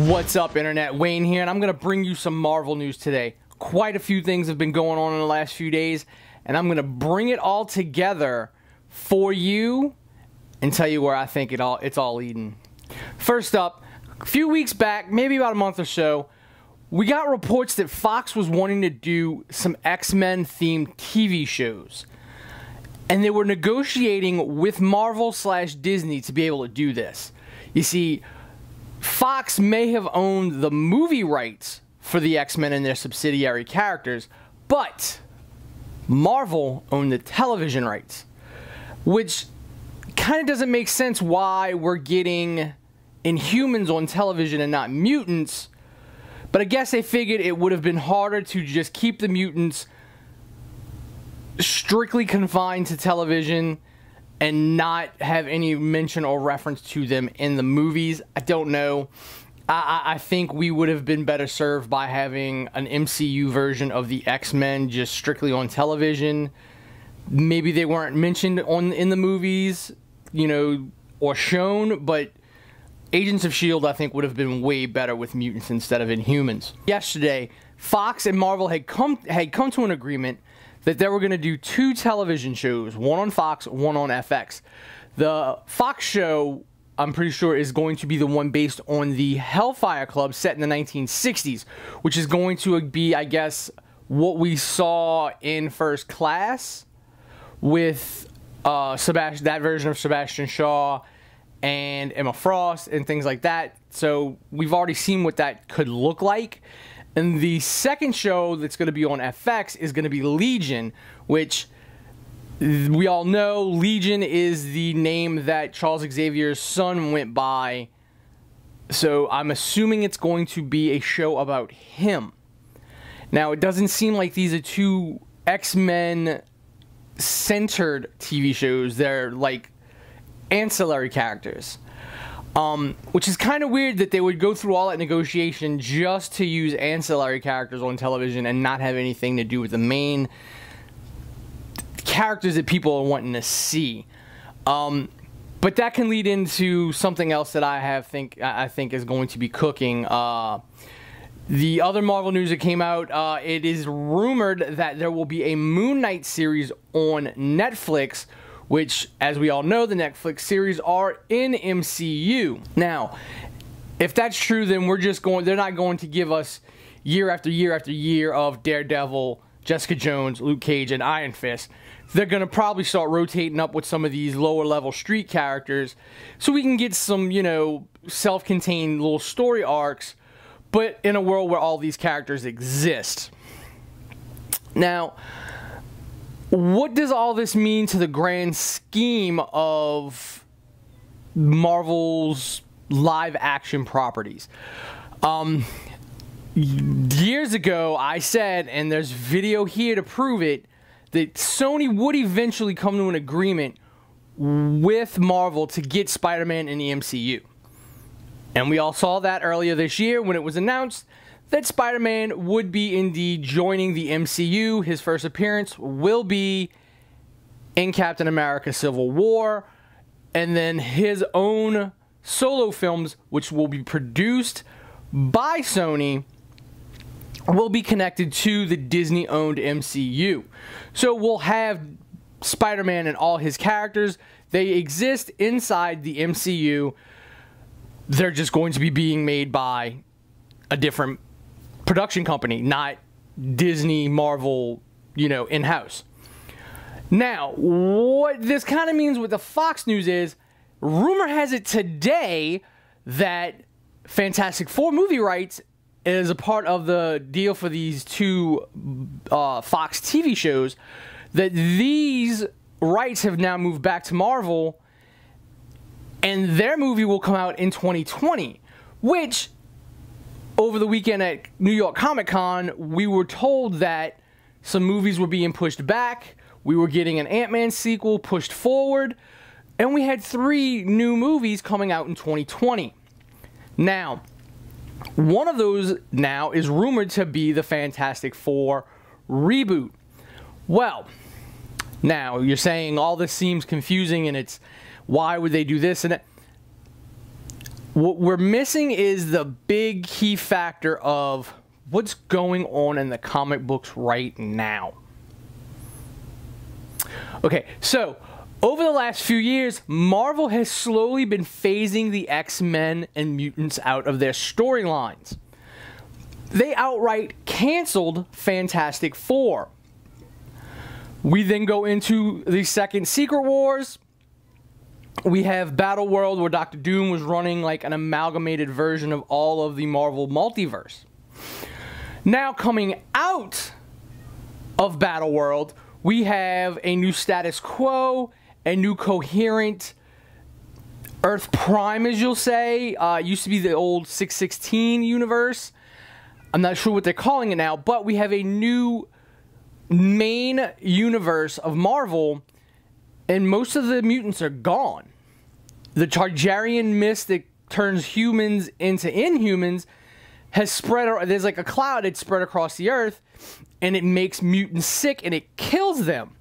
What's up, Internet? Wayne here, and I'm going to bring you some Marvel news today. Quite a few things have been going on in the last few days, and I'm going to bring it all together for you and tell you where I think it's all leading. First up, a few weeks back, maybe about a month or so, we got reports that Fox was wanting to do some X-Men themed TV shows. And they were negotiating with Marvel/Disney to be able to do this. You see, Fox may have owned the movie rights for the X-Men and their subsidiary characters, but Marvel owned the television rights, which kind of doesn't make sense why we're getting Inhumans on television and not mutants, but I guess they figured it would have been harder to just keep the mutants strictly confined to television and not have any mention or reference to them in the movies. I don't know. I think we would have been better served by having an MCU version of the X-Men just strictly on television. Maybe they weren't mentioned in the movies, you know, or shown, but Agents of S.H.I.E.L.D. I think would have been way better with mutants instead of Inhumans. Yesterday, Fox and Marvel had come to an agreement that they were going to do two television shows, one on Fox, one on FX. The Fox show, I'm pretty sure, is going to be the one based on the Hellfire Club set in the 1960s, which is going to be, I guess, what we saw in First Class with that version of Sebastian Shaw and Emma Frost and things like that. So we've already seen what that could look like. And the second show that's going to be on FX is going to be Legion, which we all know Legion is the name that Charles Xavier's son went by. So I'm assuming it's going to be a show about him. Now, it doesn't seem like these are two X-Men centered TV shows. They're like ancillary characters. Which is kind of weird that they would go through all that negotiation just to use ancillary characters on television and not have anything to do with the main characters that people are wanting to see. But that can lead into something else that I think is going to be cooking. The other Marvel news that came out, it is rumored that there will be a Moon Knight series on Netflix, which, as we all know, the Netflix series are in MCU. Now, if that's true, then they're not going to give us year after year after year of Daredevil, Jessica Jones, Luke Cage, and Iron Fist. They're going to probably start rotating up with some of these lower level street characters so we can get some, you know, self-contained little story arcs, but in a world where all these characters exist. Now, what does all this mean to the grand scheme of Marvel's live action properties? Years ago, I said, and there's video here to prove it, that Sony would eventually come to an agreement with Marvel to get Spider-Man in the MCU. And we all saw that earlier this year when it was announced that Spider-Man would be indeed joining the MCU. His first appearance will be in Captain America Civil War, and then his own solo films, which will be produced by Sony, will be connected to the Disney-owned MCU. So we'll have Spider-Man and all his characters. They exist inside the MCU. They're just going to be being made by a different production company, not Disney, Marvel, you know, in-house. Now, what this kind of means with the Fox news is, rumor has it today that Fantastic Four movie rights is a part of the deal for these two Fox TV shows, that these rights have now moved back to Marvel, and their movie will come out in 2020, which over the weekend at New York Comic Con, we were told that some movies were being pushed back. We were getting an Ant-Man sequel pushed forward. And we had 3 new movies coming out in 2020. Now, one of those now is rumored to be the Fantastic Four reboot. Well, now you're saying all this seems confusing and it's why would they do this and that? What we're missing is the big key factor of what's going on in the comic books right now. Okay, so over the last few years, Marvel has slowly been phasing the X-Men and mutants out of their storylines. They outright canceled Fantastic Four. We then go into the second Secret Wars. We have Battle World, where Doctor Doom was running like an amalgamated version of all of the Marvel multiverse. Now coming out of Battle World, we have a new status quo, a new coherent Earth Prime, as you'll say. Used to be the old 616 universe. I'm not sure what they're calling it now, but we have a new main universe of Marvel, and most of the mutants are gone. The Targaryen mist that turns humans into Inhumans has spread. There's like a cloud that's spread across the earth, and it makes mutants sick and it kills them.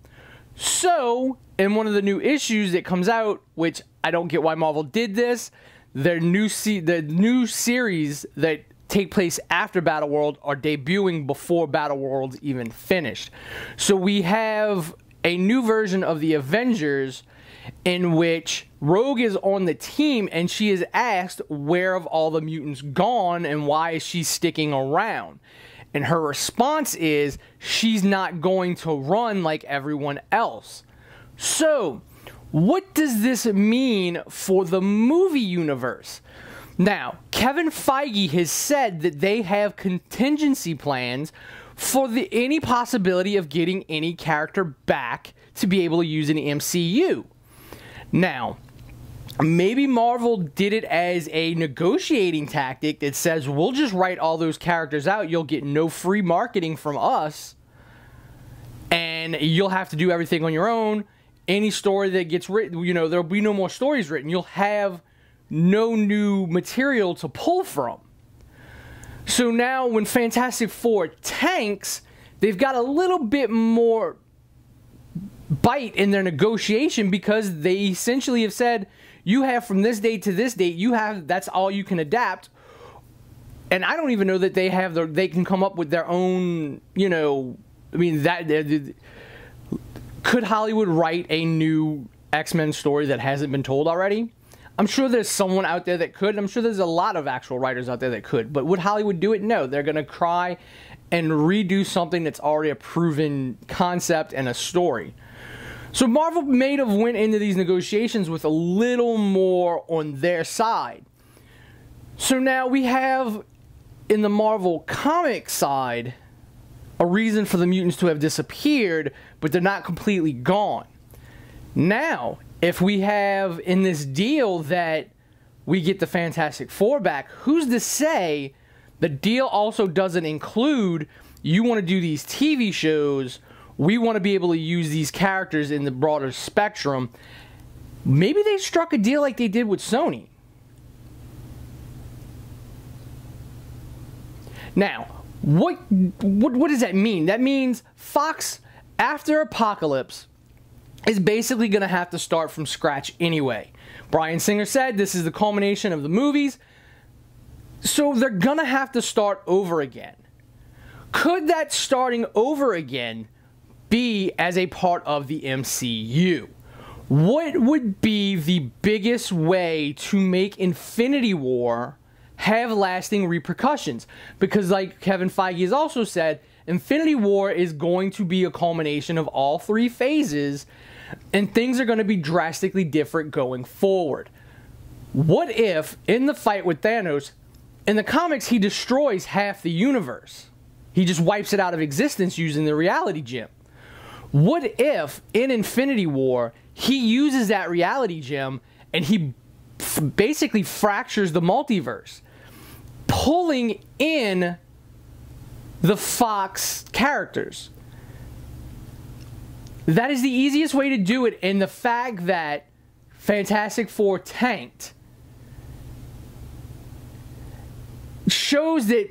So, in one of the new issues that comes out, which I don't get why Marvel did this, the new series that take place after Battle World are debuting before Battle World's even finished. So we have a new version of the Avengers in which Rogue is on the team, and she is asked where have all the mutants gone and why is she sticking around. And her response is she's not going to run like everyone else. So, what does this mean for the movie universe? Now, Kevin Feige has said that they have contingency plans for any possibility of getting any character back to be able to use in the MCU. Now, maybe Marvel did it as a negotiating tactic that says, we'll just write all those characters out, you'll get no free marketing from us, and you'll have to do everything on your own. Any story that gets written, you know, there'll be no more stories written. You'll have no new material to pull from. So now when Fantastic Four tanks, they've got a little bit more bite in their negotiation, because they essentially have said, you have from this date to this date, that's all you can adapt. And I don't even know that they can come up with their own, you know, I mean, could Hollywood write a new X-Men story that hasn't been told already? I'm sure there's someone out there that could. I'm sure there's a lot of actual writers out there that could. But would Hollywood do it? No. They're going to try and redo something that's already a proven concept and a story. So Marvel may have went into these negotiations with a little more on their side. So now we have, in the Marvel comic side, a reason for the mutants to have disappeared, but they're not completely gone. Now, if we have in this deal that we get the Fantastic Four back, who's to say the deal also doesn't include, you want to do these TV shows, we want to be able to use these characters in the broader spectrum. Maybe they struck a deal like they did with Sony. Now, what does that mean? That means Fox, after Apocalypse, is basically going to have to start from scratch anyway. Bryan Singer said this is the culmination of the movies, so they're going to have to start over again. Could that starting over again be as a part of the MCU? What would be the biggest way to make Infinity War have lasting repercussions? Because like Kevin Feige has also said, Infinity War is going to be a culmination of all three phases, and things are going to be drastically different going forward. What if, in the fight with Thanos, in the comics he destroys half the universe? He just wipes it out of existence using the reality gem. What if, in Infinity War, he uses that reality gem and he basically fractures the multiverse, pulling in the Fox characters? That is the easiest way to do it, and the fact that Fantastic Four tanked shows that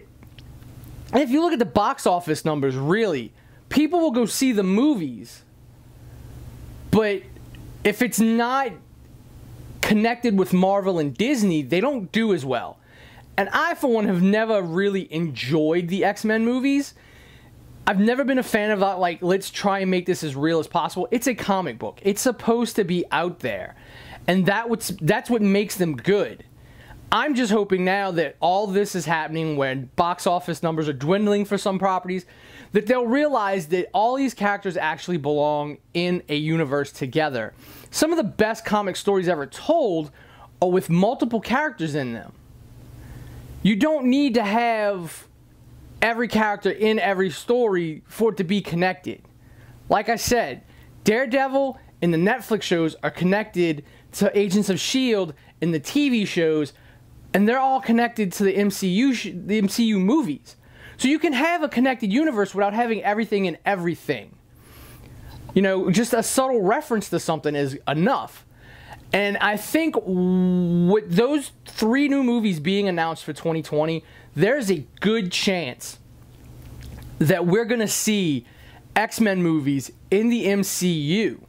if you look at the box office numbers, really, people will go see the movies, but if it's not connected with Marvel and Disney, they don't do as well. And I, for one, have never really enjoyed the X-Men movies. I've never been a fan of that, like, let's try and make this as real as possible. It's a comic book. It's supposed to be out there. And that's what makes them good. I'm just hoping now that all this is happening when box office numbers are dwindling for some properties, that they'll realize that all these characters actually belong in a universe together. Some of the best comic stories ever told are with multiple characters in them. You don't need to have every character in every story for it to be connected. Like I said, Daredevil and the Netflix shows are connected to Agents of S.H.I.E.L.D. in the TV shows, and they're all connected to the MCU movies. So you can have a connected universe without having everything in everything. You know, just a subtle reference to something is enough. And I think with those 3 new movies being announced for 2020, there's a good chance that we're going to see X-Men movies in the MCU.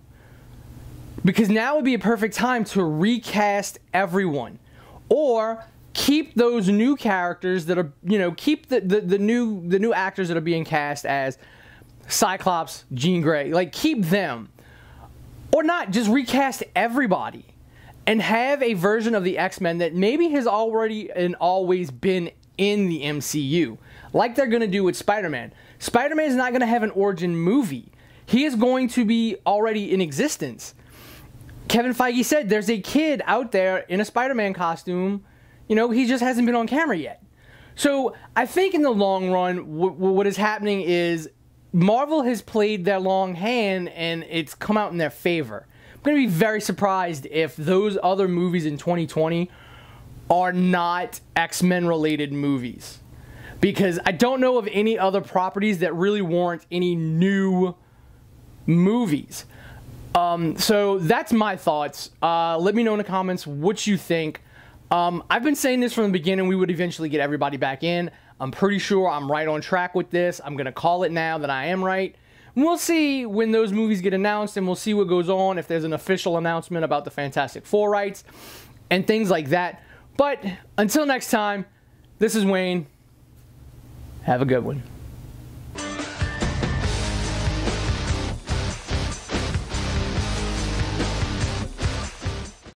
Because now would be a perfect time to recast everyone. Or keep those new characters that are, you know, keep the new actors that are being cast as Cyclops, Jean Grey. Like, keep them. Or not, just recast everybody. And have a version of the X-Men that maybe has already and always been in the MCU. Like they're going to do with Spider-Man. Spider-Man is not going to have an origin movie. He is going to be already in existence. Kevin Feige said there's a kid out there in a Spider-Man costume. You know, he just hasn't been on camera yet. So I think in the long run, what is happening is Marvel has played their long hand and it's come out in their favor. I'm going to be very surprised if those other movies in 2020 are not X-Men related movies. Because I don't know of any other properties that really warrant any new movies. So that's my thoughts. Let me know in the comments what you think. I've been saying this from the beginning, we would eventually get everybody back in. I'm pretty sure I'm right on track with this. I'm going to call it now that I am right. We'll see when those movies get announced, and we'll see what goes on, if there's an official announcement about the Fantastic Four rights and things like that. But until next time, this is Wayne. Have a good one.